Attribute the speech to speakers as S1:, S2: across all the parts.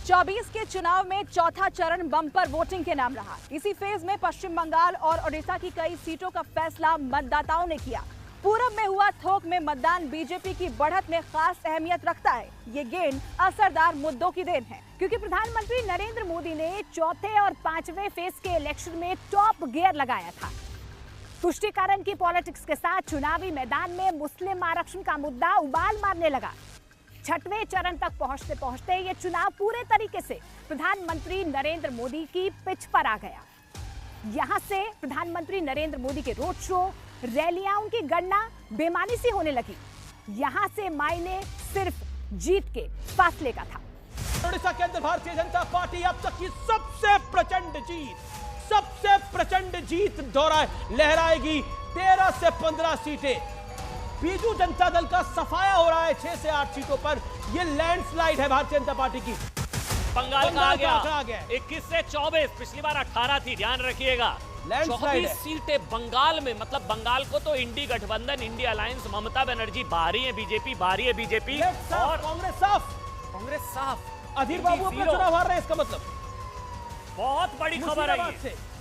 S1: 24 के चुनाव में चौथा चरण बम्पर वोटिंग के नाम रहा। इसी फेज में पश्चिम बंगाल और ओडिशा की कई सीटों का फैसला मतदाताओं ने किया। पूरब में हुआ थोक में मतदान बीजेपी की बढ़त में खास अहमियत रखता है। ये गेंद असरदार मुद्दों की देन है, क्योंकि प्रधानमंत्री नरेंद्र मोदी ने चौथे और पांचवें फेज के इलेक्शन में टॉप गियर लगाया था। तुष्टीकरण की पॉलिटिक्स के साथ चुनावी मैदान में मुस्लिम आरक्षण का मुद्दा उबाल मारने लगा। छठवें चरण तक पहुंचते पहुंचते ये चुनाव पूरे तरीके से प्रधानमंत्री नरेंद्र मोदी की पिच पर आ गया। यहां से प्रधानमंत्री नरेंद्र मोदी के रोड शो, रैलियां, उनकी गणना बेमानी सी होने लगी। यहां से मायने सिर्फ जीत के फासले का था।
S2: ओडिशा के अंदर भारतीय जनता पार्टी अब तक की सबसे प्रचंड जीत लहराएगी। 13 से 15 सीटें बीजू जनता दल का सफाया हो रहा है। 6 से 8 सीटों पर यह लैंडस्लाइड है भारतीय जनता पार्टी की।
S3: बंगाल का आ गया 21 से 24, पिछली बार 18 थी, ध्यान रखिएगा। 24 सीटें बंगाल में, मतलब बंगाल को तो इंडी गठबंधन, इंडी अलायंस, ममता बनर्जी बाहरी है, बीजेपी और कांग्रेस साफ।
S2: अधीर बाबू अपना चुनाव हार रहे हैं, इसका मतलब
S3: बहुत बड़ी खबर है।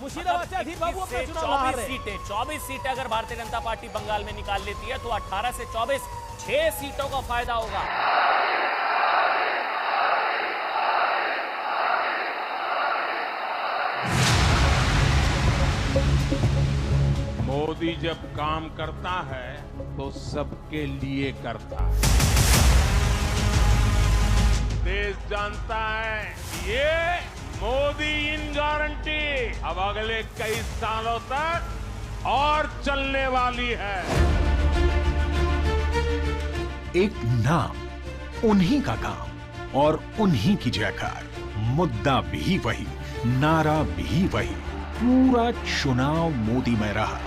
S2: मुर्शिदाबाद से अधीर बाबू अपना चुनाव हार रहे हैं।
S3: 24 सीटें अगर भारतीय जनता पार्टी बंगाल में निकाल लेती है तो 18 से 24 6 सीटों का फायदा होगा।
S4: मोदी जब काम करता है तो सबके लिए करता है। देश जानता है ये मोदी इन गारंटी अब अगले कई सालों तक और चलने वाली है।
S5: एक नाम, उन्हीं का काम और उन्हीं की जयकार। मुद्दा भी वही, नारा भी वही। पूरा चुनाव मोदी में रहा।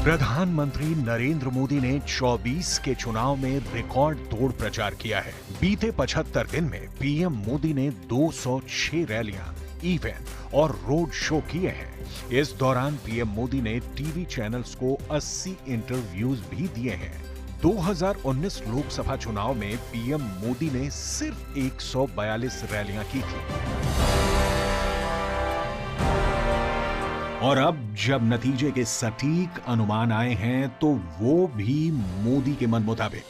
S5: प्रधानमंत्री नरेंद्र मोदी ने 24 के चुनाव में रिकॉर्ड तोड़ प्रचार किया है। बीते 75 दिन में पीएम मोदी ने 206 रैलियां, इवेंट और रोड शो किए हैं। इस दौरान पीएम मोदी ने टीवी चैनल्स को 80 इंटरव्यूज भी दिए हैं। 2019 लोकसभा चुनाव में पीएम मोदी ने सिर्फ 142 रैलियां की थी। और अब जब नतीजे के सटीक अनुमान आए हैं तो वो भी मोदी के मन मुताबिक।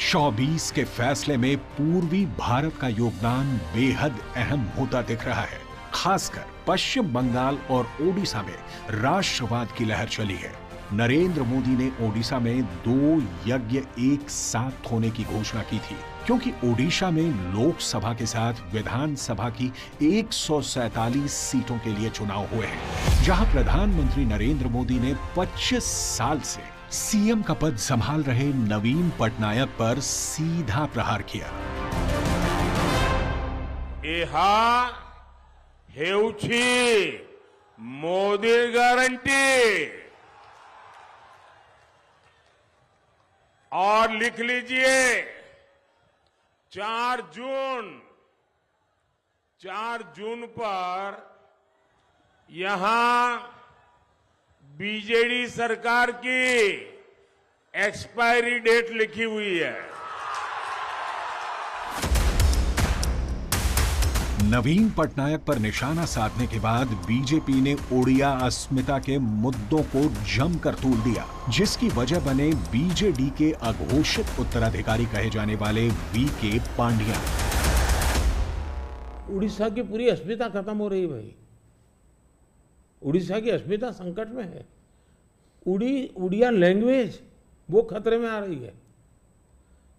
S5: 24 के फैसले में पूर्वी भारत का योगदान बेहद अहम होता दिख रहा है। खासकर पश्चिम बंगाल और ओडिशा में राष्ट्रवाद की लहर चली है। नरेंद्र मोदी ने ओडिशा में 2 यज्ञ एक साथ होने की घोषणा की थी, क्योंकि ओडिशा में लोकसभा के साथ विधानसभा की 147 सीटों के लिए चुनाव हुए हैं, जहां प्रधानमंत्री नरेंद्र मोदी ने 25 साल से सीएम का पद संभाल रहे नवीन पटनायक पर सीधा प्रहार किया।
S4: ଏହା ହେଉଛି मोदी गारंटी। और लिख लीजिए 4 जून पर यहां बीजेडी सरकार की एक्सपायरी डेट लिखी हुई है।
S5: नवीन पटनायक पर निशाना साधने के बाद बीजेपी ने ओडिया अस्मिता के मुद्दों को जमकर तूल दिया, जिसकी वजह बने बीजेडी के अघोषित उत्तराधिकारी कहे जाने वाले वीके पांड्या।
S6: उड़ीसा की पूरी अस्मिता खत्म हो रही भाई। उड़ीसा की अस्मिता संकट में है। उड़िया लैंग्वेज वो खतरे में आ रही है।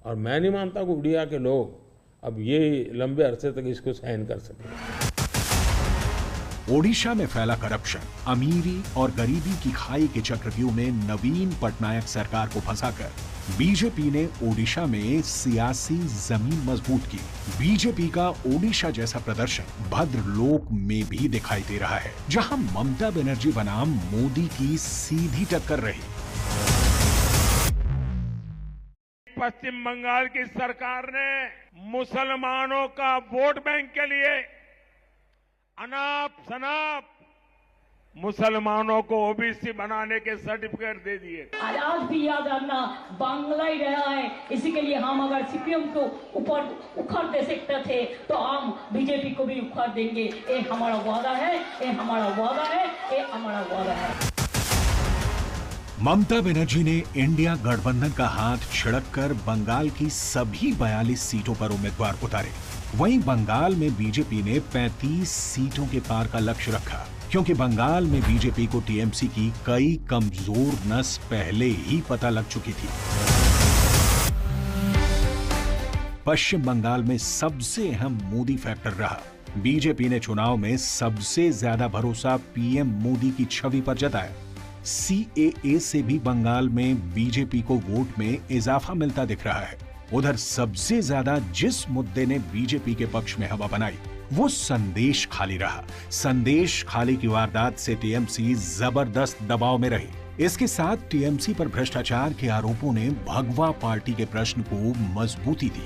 S6: और मैं नहीं मानता कि उड़िया के लोग अब ये लंबे अरसे तक इसको सहन कर सके।
S5: ओडिशा में फैला करप्शन, अमीरी और गरीबी की खाई के चक्रव्यूह में नवीन पटनायक सरकार को फंसाकर बीजेपी ने ओडिशा में सियासी जमीन मजबूत की। बीजेपी का ओडिशा जैसा प्रदर्शन भद्रलोक में भी दिखाई दे रहा है, जहां ममता बनर्जी बनाम मोदी की सीधी टक्कर रही।
S4: पश्चिम बंगाल की सरकार ने मुसलमानों का वोट बैंक के लिए अनाप शनाप मुसलमानों को ओबीसी बनाने के सर्टिफिकेट दे दिए।
S7: आज भी याद रखना, बांग्ला ही रहा है। इसी के लिए हम अगर सीपीएम को ऊपर उखाड़ दे सकते थे तो हम बीजेपी को भी उखाड़ देंगे। ये हमारा वादा है, ये हमारा वादा है, ये हमारा वादा है।
S5: ममता बनर्जी ने इंडिया गठबंधन का हाथ छिड़ककर बंगाल की सभी 42 सीटों पर उम्मीदवार उतारे। वहीं बंगाल में बीजेपी ने 35 सीटों के पार का लक्ष्य रखा, क्योंकि बंगाल में बीजेपी को टीएमसी की कई कमजोर नस पहले ही पता लग चुकी थी। पश्चिम बंगाल में सबसे अहम मोदी फैक्टर रहा। बीजेपी ने चुनाव में सबसे ज्यादा भरोसा पीएम मोदी की छवि पर जताया। सीएए से भी बंगाल में बीजेपी को वोट में इजाफा मिलता दिख रहा है। उधर सबसे ज्यादा जिस मुद्दे ने बीजेपी के पक्ष में हवा बनाई वो संदेश खाली रहा। संदेश खाली की वारदात से टीएमसी जबरदस्त दबाव में रही। इसके साथ टीएमसी पर भ्रष्टाचार के आरोपों ने भगवा पार्टी के प्रश्न को मजबूती दी।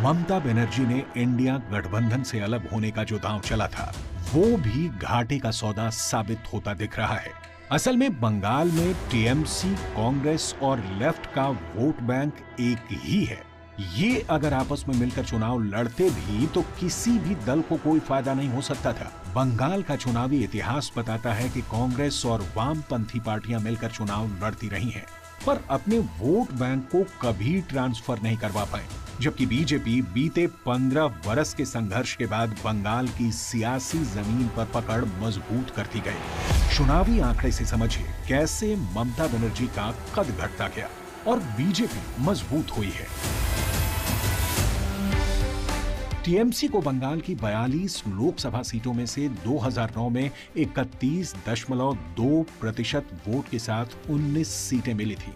S5: ममता बनर्जी ने इंडिया गठबंधन से अलग होने का जो दांव चला था वो भी घाटे का सौदा साबित होता दिख रहा है। असल में बंगाल में टीएमसी, कांग्रेस और लेफ्ट का वोट बैंक एक ही है। ये अगर आपस में मिलकर चुनाव लड़ते भी तो किसी भी दल को कोई फायदा नहीं हो सकता था। बंगाल का चुनावी इतिहास बताता है कि कांग्रेस और वामपंथी पार्टियां मिलकर चुनाव लड़ती रही हैं, पर अपने वोट बैंक को कभी ट्रांसफर नहीं करवा पाए। जबकि बीजेपी बीते 15 वर्ष के संघर्ष के बाद बंगाल की सियासी जमीन पर पकड़ मजबूत करती गई। चुनावी आंकड़े से समझिए कैसे ममता बनर्जी का कद घटता गया और बीजेपी मजबूत हुई है। टीएमसी को बंगाल की 42 लोकसभा सीटों में से 2009 में 31.2% वोट के साथ 19 सीटें मिली थी।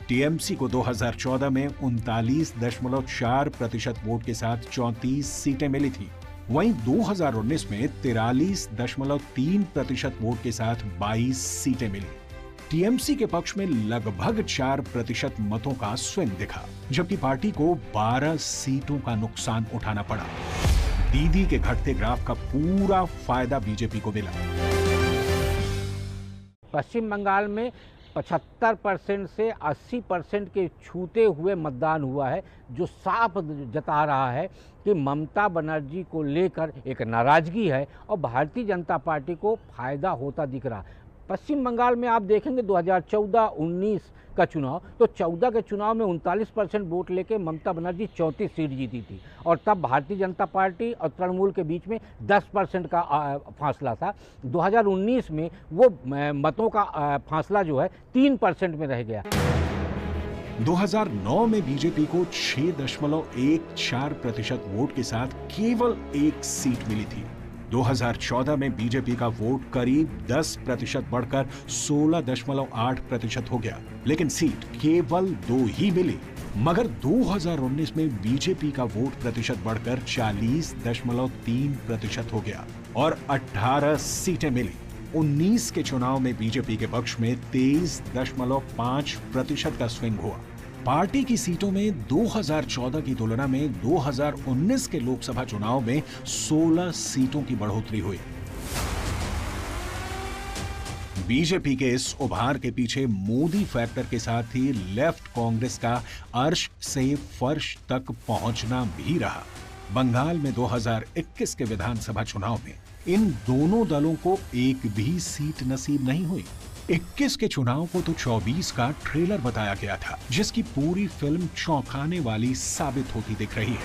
S5: टीएमसी को 2014 में 39.4% वोट के साथ 34 सीटें मिली थी। वहीं 2019 में 43.3% वोट के साथ 22 सीटें मिली। टीएमसी के पक्ष में लगभग 4% मतों का स्विंग दिखा, जबकि पार्टी को 12 सीटों का नुकसान उठाना पड़ा। दीदी के घटते ग्राफ का पूरा फायदा बीजेपी को मिला।
S8: पश्चिम बंगाल में 75% से 80% के छूते हुए मतदान हुआ है, जो साफ जता रहा है कि ममता बनर्जी को लेकर एक नाराजगी है और भारतीय जनता पार्टी को फायदा होता दिख रहा है। पश्चिम बंगाल में आप देखेंगे 2014-19 का चुनाव, तो 14 के चुनाव में 39% वोट लेके ममता बनर्जी 34 सीट जीती थी और तब भारतीय जनता पार्टी और तृणमूल के बीच में 10% का फासला था। 2019 में वो मतों का फासला जो है 3% में रह गया।
S5: 2009 में बीजेपी को 6.14% वोट के साथ केवल 1 सीट मिली थी। 2014 में बीजेपी का वोट करीब 10% बढ़कर 16.8% हो गया, लेकिन सीट केवल 2 ही मिली। मगर 2019 में बीजेपी का वोट प्रतिशत बढ़कर 40.3% हो गया और 18 सीटें मिली। 19 के चुनाव में बीजेपी के पक्ष में 23.5% का स्विंग हुआ। पार्टी की सीटों में 2014 की तुलना में 2019 के लोकसभा चुनाव में 16 सीटों की बढ़ोतरी हुई। बीजेपी के इस उभार के पीछे मोदी फैक्टर के साथ ही लेफ्ट कांग्रेस का अर्श से फर्श तक पहुंचना भी रहा। बंगाल में 2021 के विधानसभा चुनाव में इन दोनों दलों को एक भी सीट नसीब नहीं हुई। 21 के चुनाव को तो 24 का ट्रेलर बताया गया था, जिसकी पूरी फिल्म चौंकाने वाली साबित होती दिख रही है,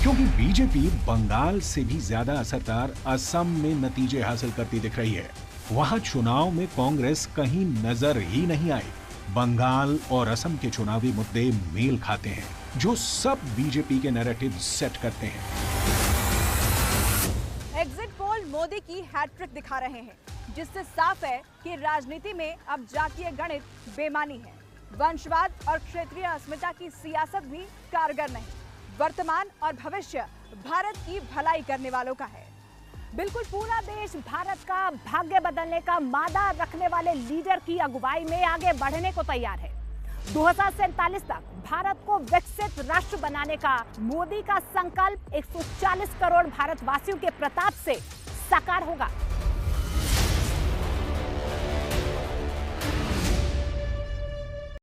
S5: क्योंकि बीजेपी बंगाल से भी ज्यादा असरदार असम में नतीजे हासिल करती दिख रही है। वहां चुनाव में कांग्रेस कहीं नजर ही नहीं आई। बंगाल और असम के चुनावी मुद्दे मेल खाते हैं, जो सब बीजेपी के नैरेटिव सेट करते हैं।
S1: एग्जिट पोल मोदी की हैट्रिक दिखा रहे हैं, जिससे साफ है कि राजनीति में अब जातीय गणित बेमानी है। वंशवाद और क्षेत्रीय अस्मिता की सियासत भी कारगर नहीं। वर्तमान और भविष्य भारत की भलाई करने वालों का है। बिल्कुल पूरा देश भारत का भाग्य बदलने का मादा रखने वाले लीडर की अगुवाई में आगे बढ़ने को तैयार है। 2047 तक भारत को विकसित राष्ट्र बनाने का मोदी का संकल्प 140 करोड़ भारतवासियों के प्रताप से
S9: साकार होगा।